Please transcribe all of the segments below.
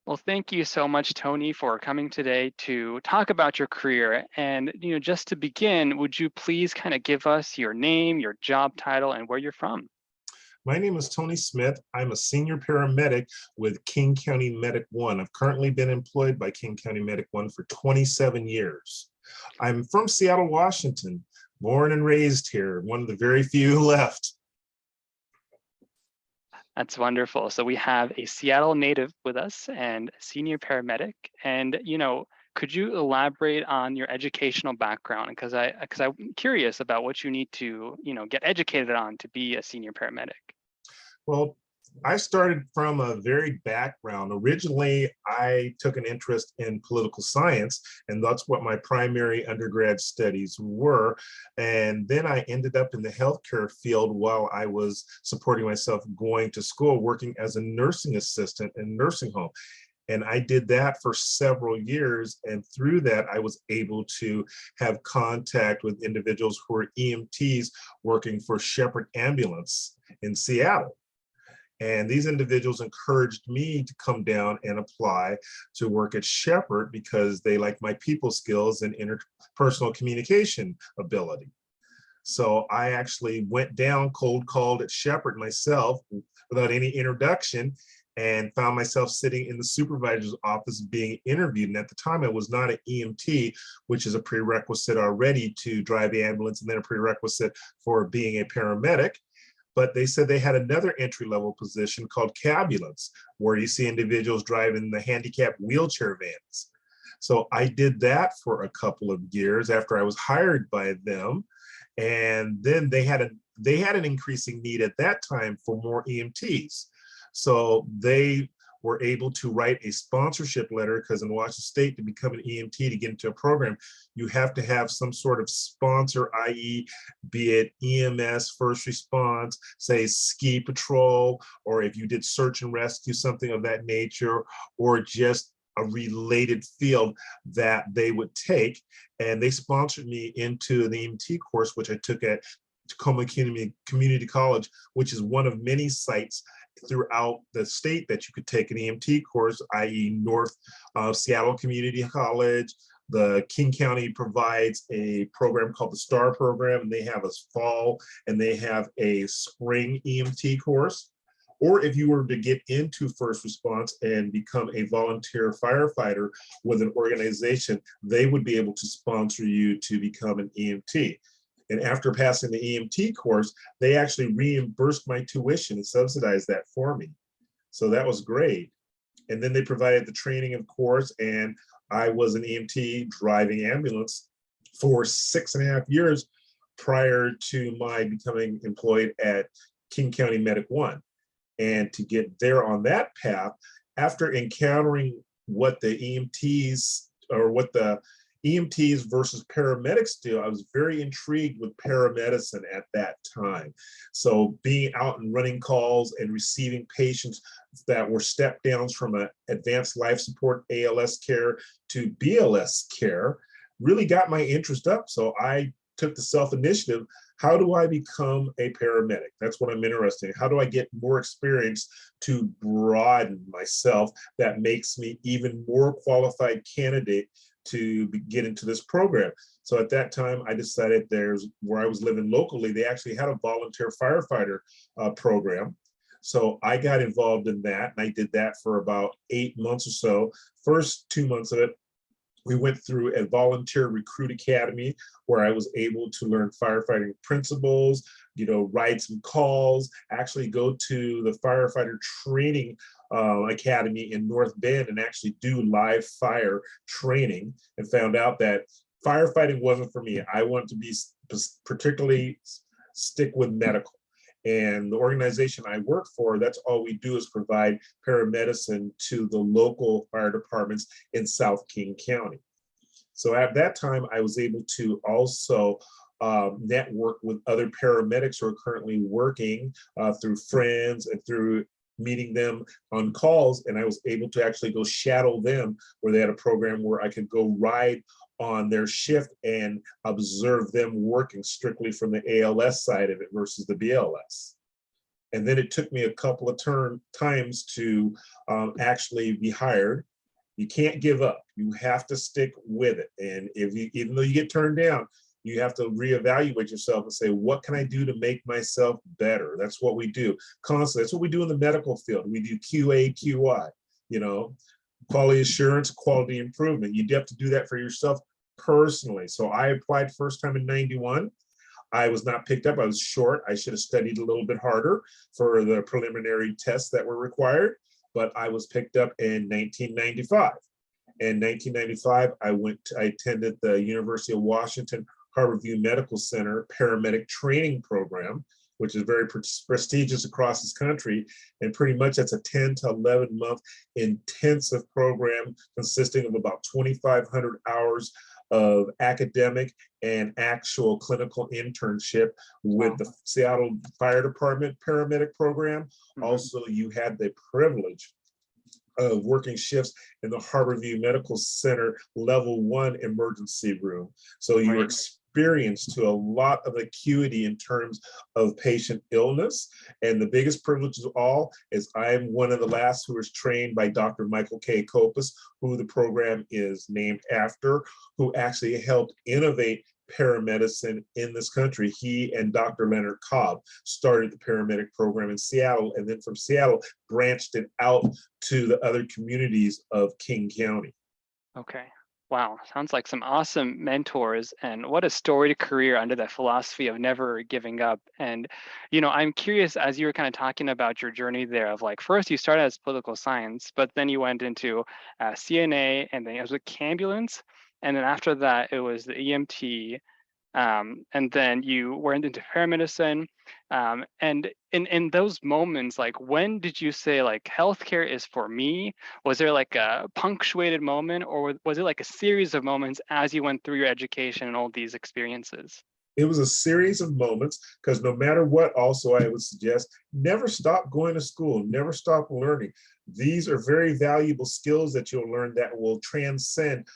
Well, thank you so much, Tony, for coming today to talk about your career. And, just to begin, would you please kind of give us your name, your job title, and where you're from? My name is Tony Smith. I'm a senior paramedic with King County Medic One. I've currently been employed by King County Medic One for 27 years. I'm from Seattle, Washington, born and raised here, one of the very few left. That's wonderful. So we have a Seattle native with us and a senior paramedic. And, could you elaborate on your educational background? Because I'm curious about what you need to, get educated on to be a senior paramedic. Well, I started from a varied background. Originally, I took an interest in political science, and that's what my primary undergrad studies were. And then I ended up in the healthcare field while I was supporting myself going to school, working as a nursing assistant in a nursing home. And I did that for several years. And through that, I was able to have contact with individuals who were EMTs working for Shepherd Ambulance in Seattle. And these individuals encouraged me to come down and apply to work at Shepherd because they like my people skills and interpersonal communication ability. So I actually went down, cold called at Shepherd myself without any introduction, and found myself sitting in the supervisor's office being interviewed. And at the time, I was not an EMT, which is a prerequisite already to drive the ambulance and then a prerequisite for being a paramedic. But they said they had another entry-level position called cabulance, where you see individuals driving the handicapped wheelchair vans. So I did that for a couple of years after I was hired by them. And then they had an increasing need at that time for more EMTs. So they were able to write a sponsorship letter, because in Washington State, to become an EMT, to get into a program, you have to have some sort of sponsor, i.e. be it EMS, first response, say ski patrol, or if you did search and rescue, something of that nature, or just a related field that they would take. And they sponsored me into an EMT course, which I took at Tacoma Community College, which is one of many sites throughout the state that you could take an EMT course, i.e. North Seattle Community College. The King County provides a program called the STAR program, and they have a fall and they have a spring EMT course. Or if you were to get into first response and become a volunteer firefighter with an organization, they would be able to sponsor you to become an EMT. And after passing the EMT course, they actually reimbursed my tuition and subsidized that for me. So that was great. And then they provided the training, of course, and I was an EMT driving ambulance for 6.5 years prior to my becoming employed at King County Medic One. And to get there on that path, after encountering what the EMTs or what the EMTs versus paramedics do, I was very intrigued with paramedicine at that time. So being out and running calls and receiving patients that were step downs from an advanced life support ALS care to BLS care really got my interest up. So I took the self-initiative. How do I become a paramedic? That's what I'm interested in. How do I get more experience to broaden myself that makes me even more qualified candidate to get into this program? So at that time, I decided where I was living locally, they actually had a volunteer firefighter program. So I got involved in that, and I did that for about 8 months or so. First 2 months of it, we went through a volunteer recruit academy where I was able to learn firefighting principles, write some calls, actually go to the firefighter training academy in North Bend and actually do live fire training, and found out that firefighting wasn't for me. I wanted to be particularly stick with medical. And the organization I work for, that's all we do is provide paramedicine to the local fire departments in South King County. So at that time, I was able to also network with other paramedics who are currently working through friends and through meeting them on calls. And I was able to actually go shadow them, where they had a program where I could go ride on their shift and observe them working strictly from the ALS side of it versus the BLS. And then it took me a couple of times to actually be hired. You can't give up. You have to stick with it. And if you, even though you get turned down, you have to reevaluate yourself and say, what can I do to make myself better? That's what we do constantly. That's what we do in the medical field. We do QA, QI, you know, quality assurance, quality improvement. You have to do that for yourself personally. So I applied first time in 91. I was not picked up. I was short. I should have studied a little bit harder for the preliminary tests that were required, but I was picked up in 1995. In 1995, I attended the University of Washington Harborview Medical Center paramedic training program, which is very prestigious across this country. And pretty much that's a 10 to 11 month intensive program consisting of about 2,500 hours of academic and actual clinical internship with the Seattle Fire Department paramedic program. Mm-hmm. Also, you had the privilege of working shifts in the Harborview Medical Center level 1 emergency room. So you were experienced to a lot of acuity in terms of patient illness. And the biggest privilege of all is I'm one of the last who was trained by Dr. Michael K. Kopus, who the program is named after, who actually helped innovate paramedicine in this country. He and Dr. Leonard Cobb started the paramedic program in Seattle, and then from Seattle branched it out to the other communities of King County. Okay. Wow. Sounds like some awesome mentors, and what a storied career under that philosophy of never giving up. And, you know, I'm curious, as you were kind of talking about your journey there of like, first you started as political science, but then you went into CNA, and then it was a Cambulance. And then after that, it was the EMT. And then you went into paramedicine. And in those moments, like, when did you say like healthcare is for me? Was there like a punctuated moment, or was it like a series of moments as you went through your education and all these experiences? It was a series of moments, because no matter what, also I would suggest, never stop going to school, never stop learning. These are very valuable skills that you'll learn that will transcend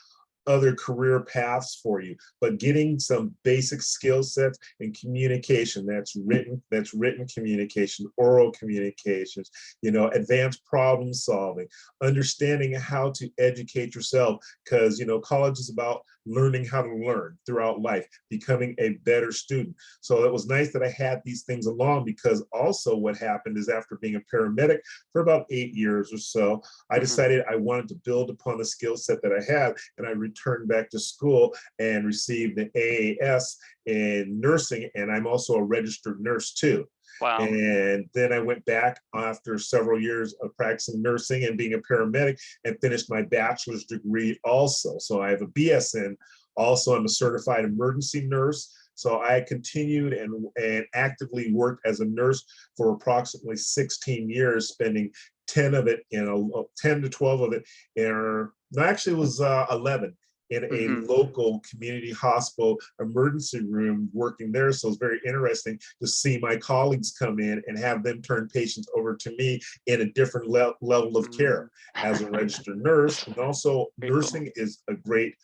other career paths for you, but getting some basic skill sets in communication, that's written communication, oral communications, you know, advanced problem solving, understanding how to educate yourself, because, you know, college is about learning how to learn throughout life, becoming a better student. So it was nice that I had these things along, because also what happened is after being a paramedic for about 8 years or so, I decided I wanted to build upon the skill set that I had, and I returned back to school and received an AAS in nursing, and I'm also a registered nurse too. Wow. And then I went back after several years of practicing nursing and being a paramedic and finished my bachelor's degree also. So I have a BSN. Also, I'm a certified emergency nurse. So I continued and actively worked as a nurse for approximately 16 years, spending 10 of it in 10 to 12 of it in, no, actually it was 11 in a local community hospital emergency room working there. So it's very interesting to see my colleagues come in and have them turn patients over to me in a different level of care as a registered nurse. And also nursing is a great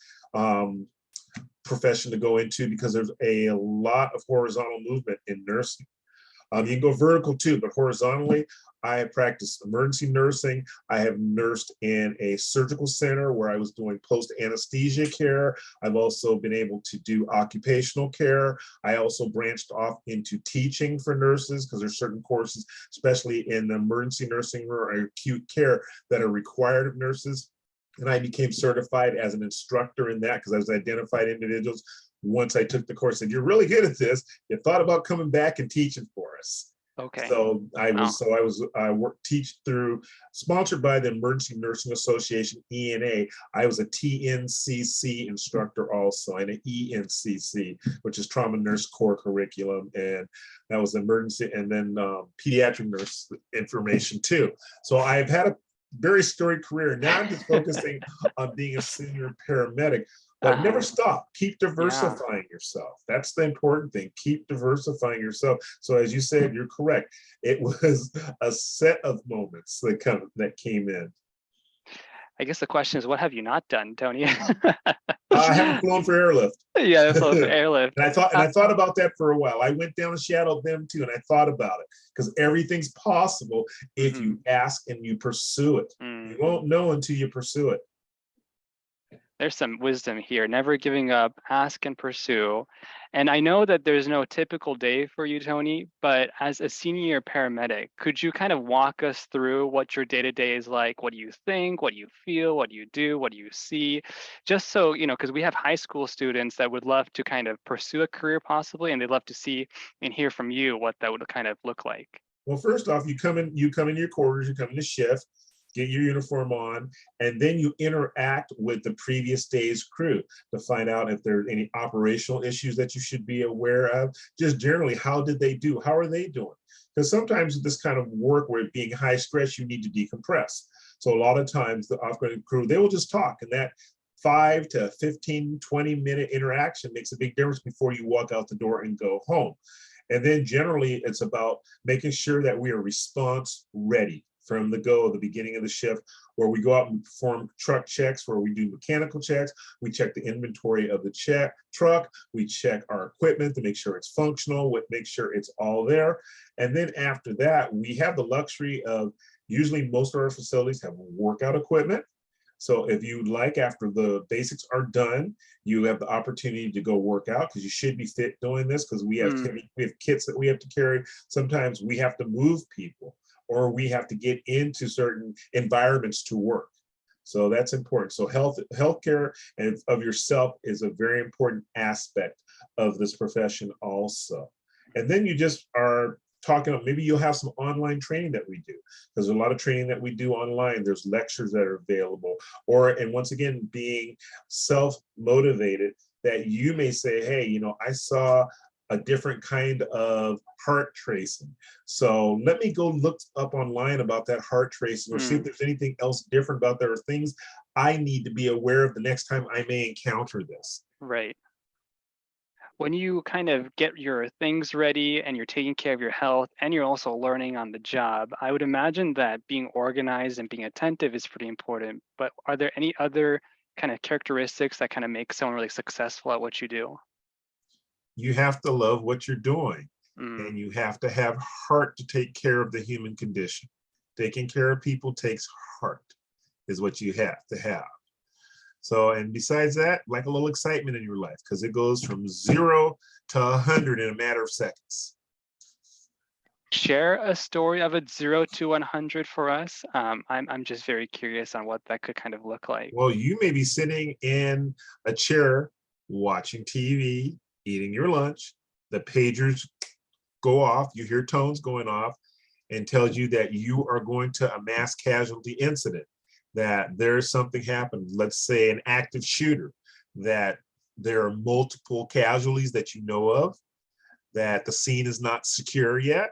profession to go into, because there's a lot of horizontal movement in nursing. You can go vertical too, but horizontally, I have practiced emergency nursing. I have nursed in a surgical center where I was doing post-anesthesia care. I've also been able to do occupational care. I also branched off into teaching for nurses, because there's certain courses, especially in the emergency nursing or acute care, that are required of nurses. And I became certified as an instructor in that, because I was identified individuals. Once I took the course, said, "You're really good at this. You thought about coming back and teaching for us." Okay. So I worked teach through, sponsored by the Emergency Nursing Association, ENA. I was a TNCC instructor also, and an ENCC, which is Trauma Nurse Core Curriculum, and that was emergency, and then pediatric nurse information too. So I've had a very storied career. Now I'm just focusing on being a senior paramedic. But never stop. Keep diversifying yourself. That's the important thing. Keep diversifying yourself. So as you said, you're correct. It was a set of moments that came in. I guess the question is, what have you not done, Tony? I haven't flown for airlift. Yeah, so for airlift. And I thought about that for a while. I went down and shadowed them too, and I thought about it because everything's possible if Mhm. you ask and you pursue it. You Mm. won't know until you pursue it. There's some wisdom here. Never giving up, ask and pursue. And I know that there's no typical day for you, Tony, but as a senior paramedic, could you kind of walk us through what your day-to-day is like? What do you think? What do you feel? What do you do? What do you see? Just so, because we have high school students that would love to kind of pursue a career possibly, and they'd love to see and hear from you what that would kind of look like. Well, first off, you come in your quarters, you come in the shift, get your uniform on, and then you interact with the previous day's crew to find out if there are any operational issues that you should be aware of. Just generally, how did they do? How are they doing? Because sometimes with this kind of work where it being high stress, you need to decompress. So a lot of times the operating crew, they will just talk, and that 5 to 15, 20-minute interaction makes a big difference before you walk out the door and go home. And then generally it's about making sure that we are response ready from the beginning of the shift, where we go out and perform truck checks, where we do mechanical checks. We check the inventory of the truck. We check our equipment to make sure it's functional, make sure it's all there. And then after that, we have the luxury of, usually most of our facilities have workout equipment. So if you'd like, after the basics are done, you have the opportunity to go work out, because you should be fit doing this, because we have kits that we have to carry. Sometimes we have to move people, or we have to get into certain environments to work. So that's important. So healthcare and of yourself is a very important aspect of this profession also. And then you just are talking, maybe you'll have some online training that we do, because there's a lot of training that we do online. There's lectures that are available, and once again, being self-motivated, that you may say, hey, I saw a different kind of heart tracing. So let me go look up online about that heart tracing, or see if there's anything else different about there, or things I need to be aware of the next time I may encounter this. Right. When you kind of get your things ready and you're taking care of your health and you're also learning on the job, I would imagine that being organized and being attentive is pretty important. But are there any other kind of characteristics that kind of make someone really successful at what you do? You have to love what you're doing, Mm. and you have to have heart to take care of the human condition. Taking care of people takes heart, is what you have to have. So, and besides that, like a little excitement in your life, because it goes from 0 to 100 in a matter of seconds. Share a story of a 0 to 100 for us. I'm just very curious on what that could kind of look like. Well, you may be sitting in a chair watching TV, eating your lunch. The pagers go off. You hear tones going off, and tells you that you are going to a mass casualty incident, that there's something happened, let's say an active shooter, that there are multiple casualties that you know of, that the scene is not secure yet.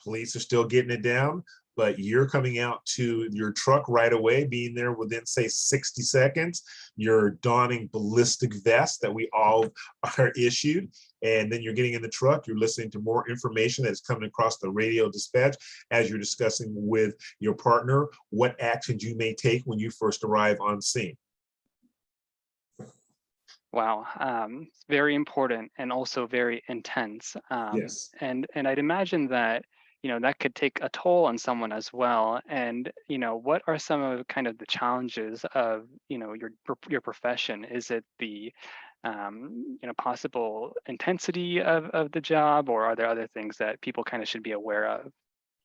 Police are still getting it down, but you're coming out to your truck right away, being there within, say, 60 seconds. You're donning ballistic vests that we all are issued. And then you're getting in the truck, you're listening to more information that's coming across the radio dispatch as you're discussing with your partner what actions you may take when you first arrive on scene. Wow, very important and also very intense. Yes. And I'd imagine that that could take a toll on someone as well. And what are some of kind of the challenges of your profession? Is it the possible intensity of the job, or are there other things that people kind of should be aware of?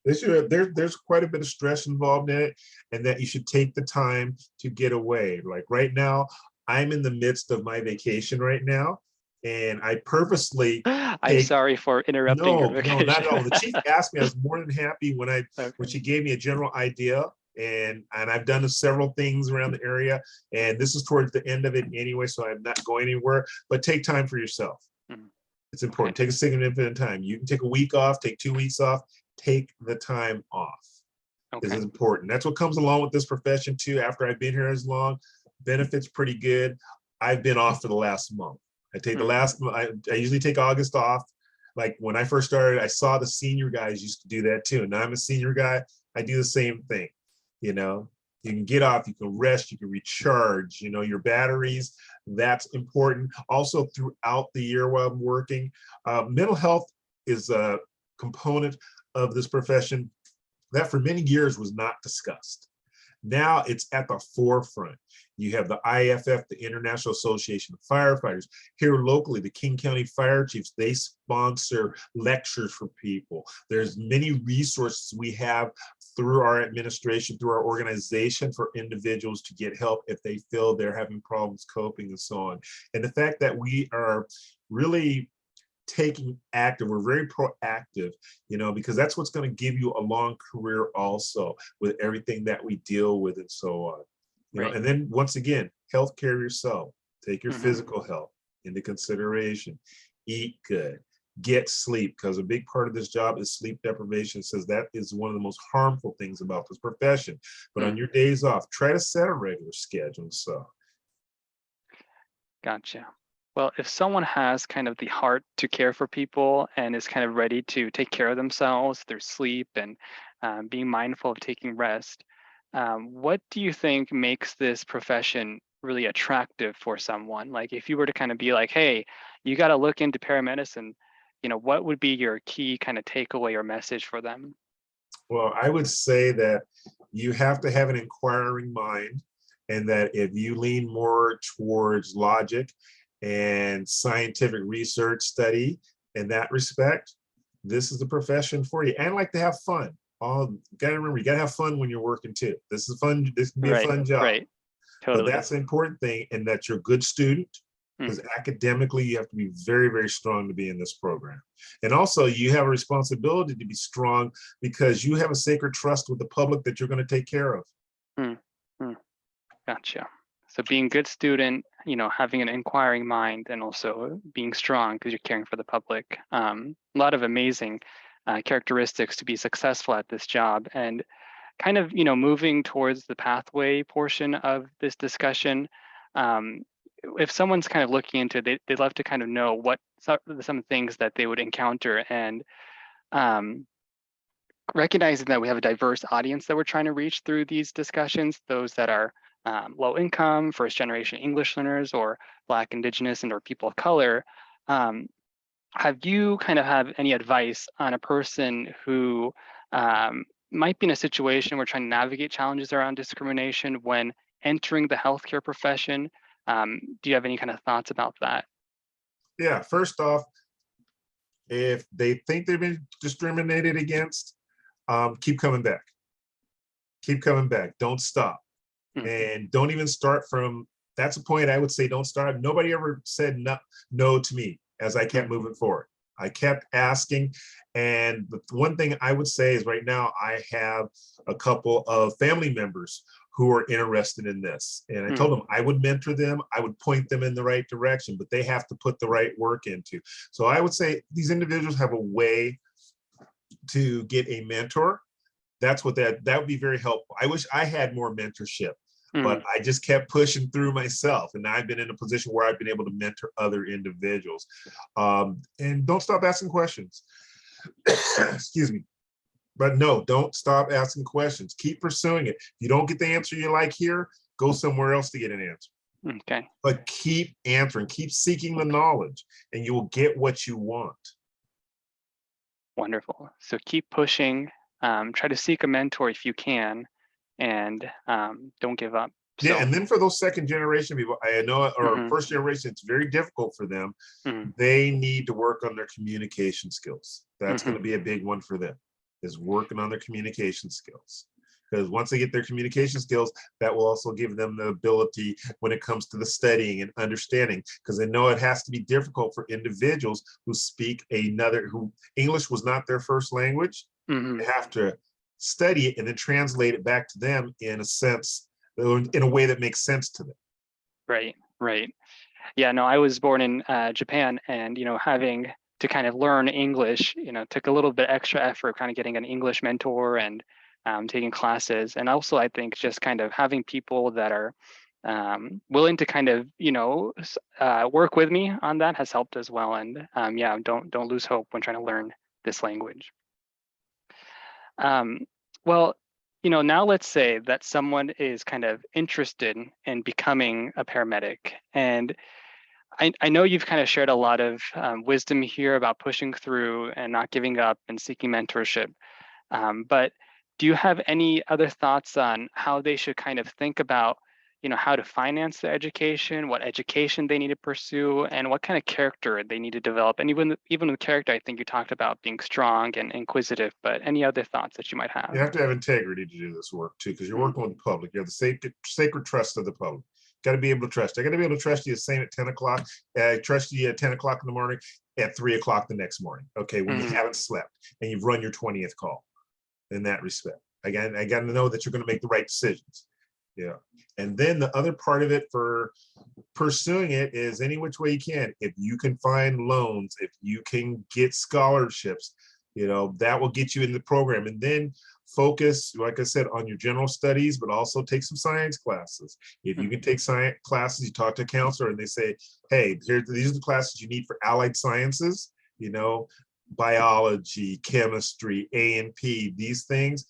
There's quite a bit of stress involved in it, and that you should take the time to get away. Like right now, I'm in the midst of my vacation right now, and I purposely I'm take. sorry for interrupting your No, not vacation. at all. The chief asked me. I was more than happy when Okay. she gave me a general idea, and I've done several things around the area, and this is towards the end of it anyway, so I'm not going anywhere. But take time for yourself. Mm. It's Okay. important. Take a significant time. You can take a week off, take 2 weeks off. Take the time off. Is Okay. important. That's what comes along with this profession too. After I've been here as long, benefits pretty good. I've been off for the last month. I usually take August off. Like when I first started, I saw the senior guys used to do that too. And now I'm a senior guy. I do the same thing, you know. You can get off, you can rest, you can recharge, you know, your batteries. That's important. Also throughout the year while I'm working, mental health is a component of this profession that for many years was not discussed. Now it's at the forefront. You have the IFF, the International Association of Firefighters. Here locally, the King County Fire Chiefs, they sponsor lectures for people. There's many resources we have through our administration, through our organization for individuals to get help if they feel they're having problems coping and so on. And the fact that we are really taking active, we're very proactive, you know, because that's what's going to give you a long career also with everything that we deal with and so on. You know, Right. and then once again, healthcare yourself, take your Mm-hmm. physical health into consideration, eat good, get sleep, because a big part of this job is sleep deprivation. Says that is one of the most harmful things about this profession. But on your days off, try to set a regular schedule. So Gotcha. Well, if someone has kind of the heart to care for people and is kind of ready to take care of themselves through sleep and being mindful of taking rest, what do you think makes this profession really attractive for someone? Like if you were to kind of be like, hey, you got to look into paramedicine, you know, what would be your key kind of takeaway or message for them? well, I would say that you have to have an inquiring mind, and that if you lean more towards logic and scientific research study in that respect, this is the profession for you. And like to have fun. All gotta remember, you gotta have fun when you're working too. This is fun. This can be a Right, fun job. right, But totally. that's the important thing, and that you're a good student, because academically you have to be very, very strong to be in this program. And also you have a responsibility to be strong because you have a sacred trust with the public that you're going to take care of. Mm-hmm. Gotcha. So being a good student, you know, having an inquiring mind, and also being strong because you're caring for the public. A lot of amazing characteristics to be successful at this job. And kind of, you know, moving towards the pathway portion of this discussion, if someone's kind of looking into it, they'd love to kind of know what some things that they would encounter. And recognizing that we have a diverse audience that we're trying to reach through these discussions, those that are low income, first generation English learners, or Black, Indigenous, and or people of color. Have you kind of have any advice on a person who might be in a situation where trying to navigate challenges around discrimination when entering the healthcare profession? Do you have any kind of thoughts about that? Yeah, first off, if they think they've been discriminated against, keep coming back. Keep coming back. Don't stop. Mm, And don't even start from, that's a point I would say don't start. Nobody ever said no to me as I kept mm, moving forward. I kept asking. And the one thing I would say is right now I have a couple of family members who are interested in this. And I mm, told them I would mentor them, I would point them in the right direction, but they have to put the right work into. So I would say these individuals have a way to get a mentor. That's what that would be very helpful. I wish I had more mentorship, but mm. I just kept pushing through myself. And now I've been in a position where I've been able to mentor other individuals. And don't stop asking questions. Excuse me. But no, don't stop asking questions. Keep pursuing it. If you don't get the answer you like here, go somewhere else to get an answer. Okay, But keep answering, keep seeking the knowledge, and you will get what you want. wonderful. So keep pushing. Try to seek a mentor if you can, and don't give up. Yeah, So, and then for those second generation people, I know, or mhm, first generation, it's very difficult for them. mhm, They need to work on their communication skills. That's going mhm. to be a big one for them, is working on their communication skills. Because once they get their communication skills, that will also give them the ability when it comes to the studying and understanding. Because they know it has to be difficult for individuals who speak who English was not their first language. They Mhm. have to study it and then translate it back to them in a sense, in a way that makes sense to them. Right, right. Yeah, no, I was born in Japan, and you know, having to kind of learn English, you know, took a little bit extra effort, kind of getting an English mentor and taking classes, and also I think just kind of having people that are willing to kind of, you know, work with me on that has helped as well. And yeah, don't lose hope when trying to learn this language. Um, well, now let's say that someone is kind of interested in becoming a paramedic. And I know you've kind of shared a lot of wisdom here about pushing through and not giving up and seeking mentorship. But do you have any other thoughts on how they should kind of think about, how to finance their education, what education they need to pursue, and what kind of character they need to develop? And even with character, I think you talked about being strong and inquisitive, but any other thoughts that you might You have? have to have integrity to do this work too, because you're Mm, working with the public. You have the sacred trust of the public. Got to be able to trust. I got to be able to trust you at same at 10 o'clock. Trust you at 10 o'clock in the morning, at 3 o'clock the next morning. Okay, when you mm, haven't slept and you've run your 20th call. In that respect, again, I got to know that you're going to make the right decisions. Yeah, and then the other part of it for pursuing it is any which way you can. If you can find loans, if you can get scholarships, that will get you in the program. And then focus, like I said, on your general studies, but also take some science classes. If you mm, can take science classes, you talk to a counselor and they say, hey, these are the classes you need for allied sciences, you know, biology, chemistry, A&P, these things.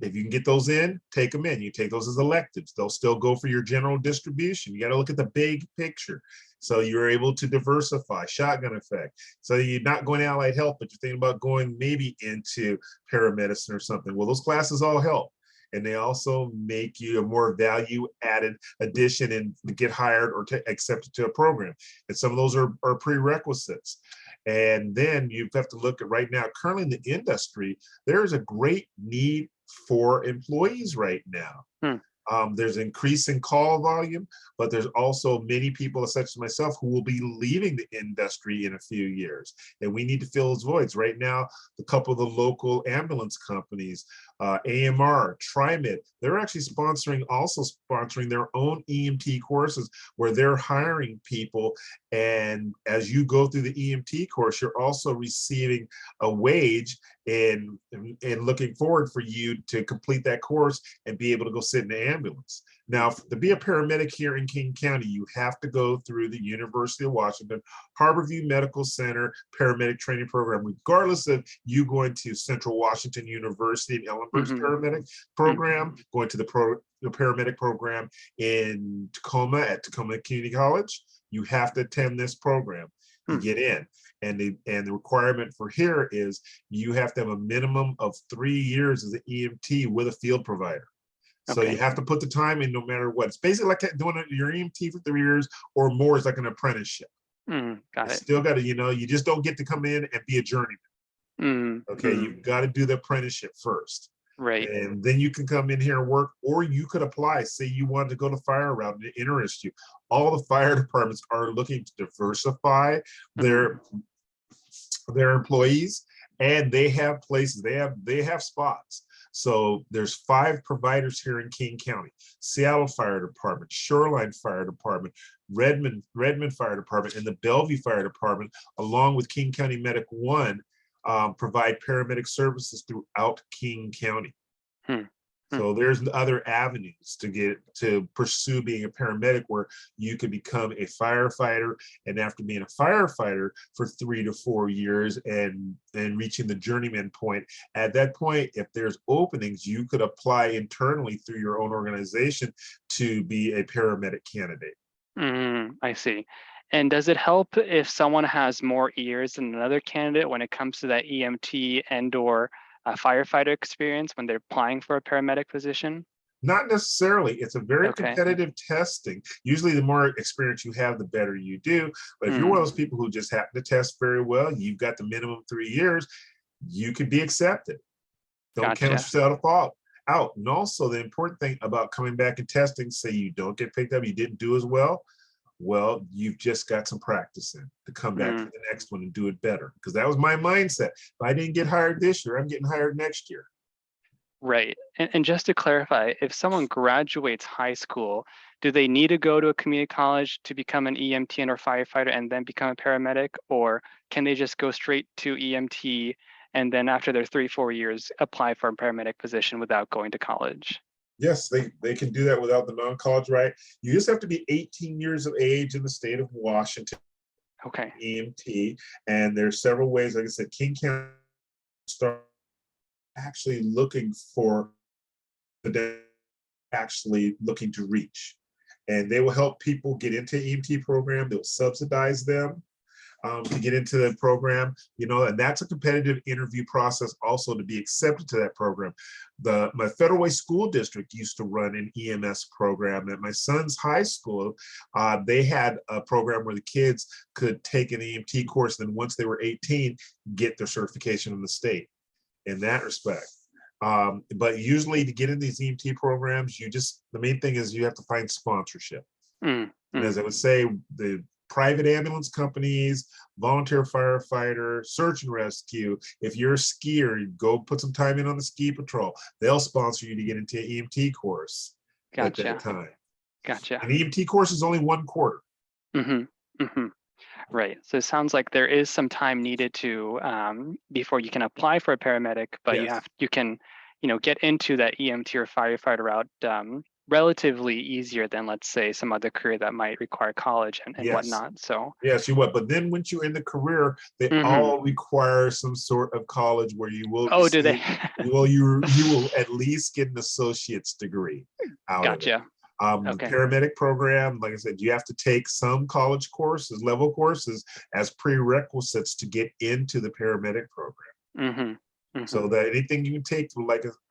If you can get those in, take them in. You take those as electives. They'll still go for your general distribution. You got to look at the big picture. So you're able to diversify, shotgun effect. So you're not going to allied health, but you're thinking about going maybe into paramedicine or something. Well, those classes all help. And they also make you a more value added addition and get hired or accepted to a program. And some of those are prerequisites. And then you have to look at right now, currently in the industry, there is a great need for employees right now. mm, There's increasing call volume, but there's also many people, such as myself, who will be leaving the industry in a few years. And we need to fill those voids. Right now, a couple of the local ambulance companies, AMR, TriMed, they're actually also sponsoring their own EMT courses where they're hiring people. And as you go through the EMT course, you're also receiving a wage and looking forward for you to complete that course and be able to go sit in the ambulance. mm, Now, to be a paramedic here in King County, you have to go through the University of Washington Harborview Medical Center paramedic training program, regardless of you going to Central Washington University and Ellenberg's mhm, paramedic mm, program, going to the paramedic program in Tacoma at Tacoma Community College. You have to attend this program to mm. get in. And the requirement for here is you have to have a minimum of 3 years as an EMT with a field provider. So you Okay. have to put the time in no matter what. It's basically like doing your EMT for 3 years or more is like an apprenticeship. Got It's it. still got to, you just don't get to come in and be a journeyman. Mm, Okay, mm, you've got to do the apprenticeship first. right. And then you can come in here and work, or you could apply. Say you wanted to go to fire route and it interests you. All the fire departments are looking to diversify Mhm, their employees, and they have places, they have spots. So there's 5 providers here in King County: Seattle Fire Department, Shoreline Fire Department, Redmond Fire Department, and the Bellevue Fire Department, along with King County Medic One, provide paramedic services throughout King County. mm, mm. So there's other avenues to pursue being a paramedic where you could become a firefighter, and after being a firefighter for 3 to 4 years and reaching the journeyman point, at that point, if there's openings, you could apply internally through your own organization to be a paramedic candidate. I see. And does it help if someone has more years than another candidate when it comes to that EMT and/or firefighter experience when they're applying for a paramedic position? Not necessarily. It's a very Okay. competitive testing. Usually, the more experience you have, the better you do. But if you're one Mm, of those people who just happen to test very well, you've got the minimum 3 years, you could be accepted. Don't count gotcha. yourself out. And also, the important thing about coming back and testing, say you don't get picked up, you didn't do as well. Well, you've just got some practice in to come back Mm, for the next one and do it better. Because that was my mindset. If I didn't get hired this year, I'm getting hired next year. right. And just to clarify, if someone graduates high school, do they need to go to a community college to become an EMT and or firefighter and then become a paramedic? Or can they just go straight to EMT and then after their 3, 4 years apply for a paramedic position without going to college? Yes, they can do that without the non-college right. You just have to be 18 years of age in the state of Washington, Okay. EMT, and there's several ways. Like I said, King County start actually looking for they're actually looking to reach. And they will help people get into EMT program. They'll subsidize them to get into the program, and that's a competitive interview process also to be accepted to that program. My Federal Way School District used to run an EMS program. At my son's high school, they had a program where the kids could take an EMT course, then once they were 18, get their certification in the state in that respect. But usually to get in these EMT programs, the main thing is you have to find sponsorship. And as I would say, the private ambulance companies, volunteer firefighter, search and rescue. If you're a skier, you go put some time in on the ski patrol. They'll sponsor you to get into an EMT course at that time. Gotcha. An EMT course is only 1 quarter. Right. So it sounds like there is some time needed to before you can apply for a paramedic, but Yes. you can get into that EMT or firefighter route relatively easier than, let's say, some other career that might require college and Yes. whatnot. So yes, you would. But then once you're in the career, they all require some sort of college where you will do they? you will at least get an associate's degree out of it. Gotcha. The paramedic program, like I said, you have to take some college courses, level courses as prerequisites to get into the paramedic program. So that anything you can take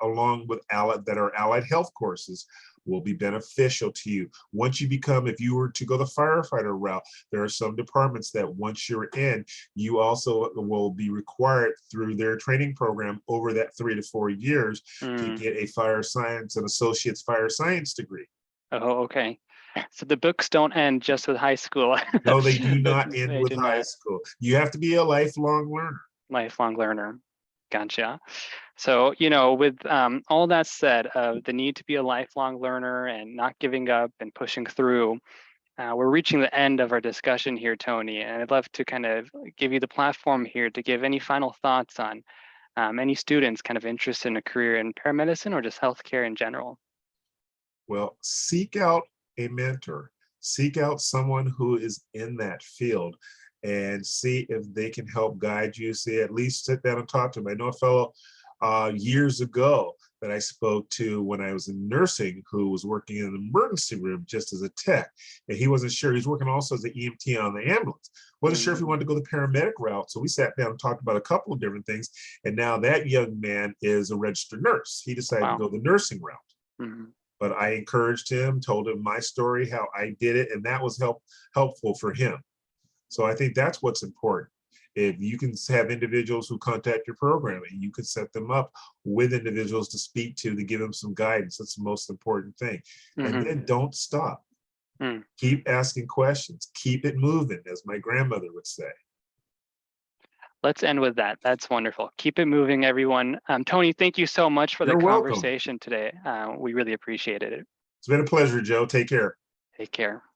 along with allied health courses will be beneficial to you. Once you become, if you were to go the firefighter route, there are some departments that once you're in, you also will be required through their training program over that 3 to 4 years to get a fire science, an associate's fire science degree. Oh, okay. So the books don't end just with high school. No, they do not end with high school. You have to be a lifelong learner. Lifelong learner. Gotcha. So, with all that said, the need to be a lifelong learner and not giving up and pushing through, we're reaching the end of our discussion here, Tony, and I'd love to kind of give you the platform here to give any final thoughts on any students kind of interested in a career in paramedicine or just healthcare in general. Well, seek out a mentor, seek out someone who is in that field and see if they can help guide you. See, at least sit down and talk to them. I know a fellow years ago that I spoke to when I was in nursing who was working in an emergency room just as a tech. And he wasn't sure. He's working also as an EMT on the ambulance. Wasn't sure if he wanted to go the paramedic route. So we sat down and talked about a couple of different things. And now that young man is a registered nurse. He decided to go the nursing route. But I encouraged him, told him my story, how I did it, and that was helpful for him. So I think that's what's important. If you can have individuals who contact your program and you can set them up with individuals to speak to give them some guidance, that's the most important thing. And then don't stop. Keep asking questions. Keep it moving, as my grandmother would say. Let's end with that. That's wonderful. Keep it moving, everyone. Tony, thank you so much for the conversation today. We really appreciated it. It's been a pleasure, Joe. Take care. Take care.